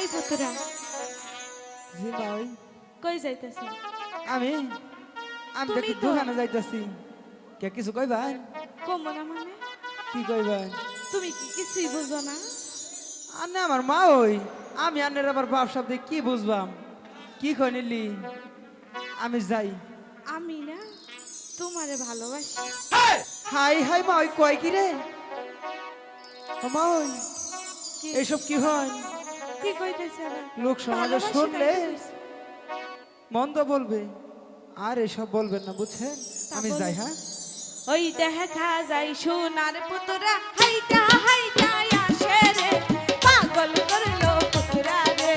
এই পুতুরা জি ভাই কই যাইতেছ? আমি আমি তুমি দেখি তো- দোকানে যাইতাছি কে কিছু কইবাই কমো না মানে কি কইবাই তুমি কি কিছুই বুঝো না? আনে আমার মা ওই আমি আনের আবার বাপ শব্দে কি বুঝবাম কি কই নিলি আমি যাই আমি না তোমারে ভালোবাসি। হাই হাই মা ওই কয় কি রে ও মা ওই কি এইসব কি হয় কি কইতেছ না? লোক সমাজে ভালোবাসি শুনলে তাই তো কইছি। মন্দ বলবে আর এসব বলবেন না বুঝছেন তা আমি বলো। যাই হ্যাঁ ওই দেখা যায় সোনার পুতুরা হাইটা হাইটা আসে রে, পাগল করলো পুতুরা রে,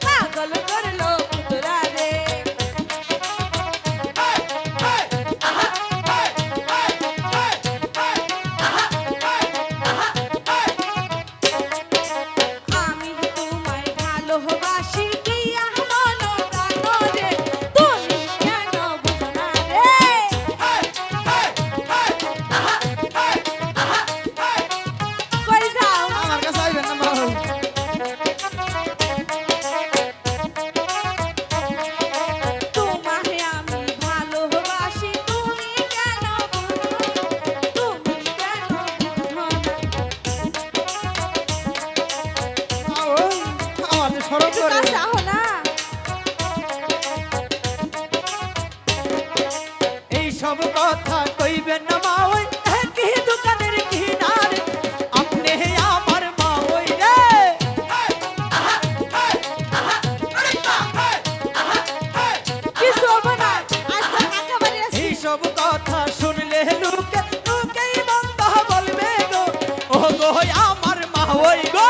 পাগল করলো পুতুরা রে। আমি তোমায় ভালোবাসি দিয়া মন প্রাণ রে, তুমি কেন বুঝো না রে? কই যাও? আমার কাছে আইবেন না মা ওই তোমায় আমি ভালোবাসি, তুমি কেন বুঝো না? তুমি কেন বুঝো না? মা ওই আমাদের সরব একটু করে কাছে আহো না। এই সব কথা কইবেন না মা ওই একই দোকানের কিনারে আপনি আমার মা ওই রে কিছু হবে না, আজকে ফাঁকা বাড়ি আছি। এই সব কথা শুনলে লোকে লোকেই মন্দ বলবে গো ও গো আমার মা ওই গো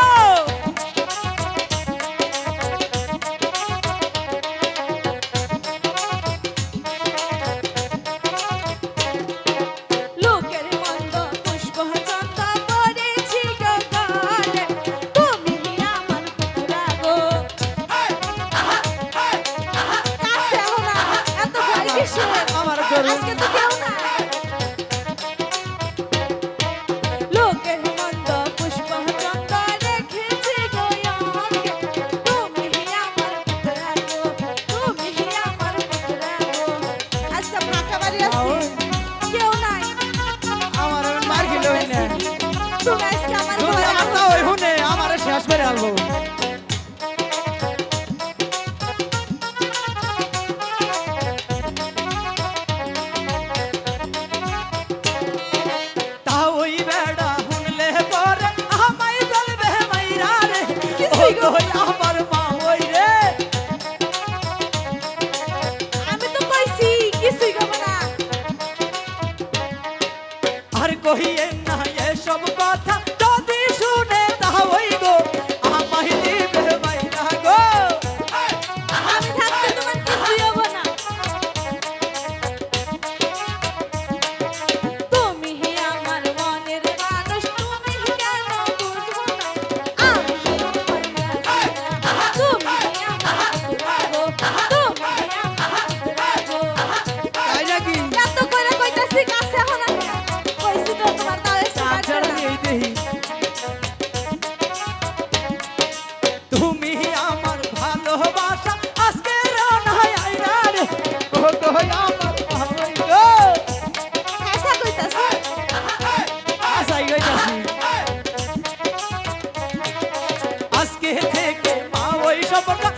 লোকের মন্দ পুষ্প চন্দ পড়েছি গো গলে, তুমি আমার পুতুরা গো। কাছে আহো না, এত ভয় কিসের? আমার গরু আজকে তো কেউ না। লোকের মন্দ পুষ্প চন্দ রেখেছি গো অঙ্গে, তুমি আমার পুতুরা গো, তুমি আমার পুতুরা গো। আজকে ফাঁকা বাড়ি আছি, কেউ নাই। আমার মার খেলে হই না তুমি আজকে আমার যদি ঘরে আমার না ওই হুনে আমার শেষ করে আলবো তা ওই বেড়া হুনলে পরে আমায় বলবে মাইরা রে ও গো আমার মা ওই রে আমি তো কইছি কিছুই খাবো না। আর কহিয়েন না এসব কথা যদি শুনে তা ওই গো আমায় দিবে মাইরা গো আমি থাকতে তোমার কিছুই হবো না। তুমি আমার মনের মানুষ, তুমি কেন বুঝবো না? আমি তোমায় রাখি, তুমি আমার পুতুরা গো, তুমি আমার পুতুরা গো। তাই নাকি এত কইরা কইতাছি কাছে আহো না কেন? কইছি তো তোমার তাও এসে কাছে তাছাড়া না। এই দেহি তুমি আমার ভালোবাসা আজকে রানায় আইরা রে ও গো আমার ভাই গো কাছে কইতাছি। আসাই গইতাছি আজকে থেকে মা ওই সবটা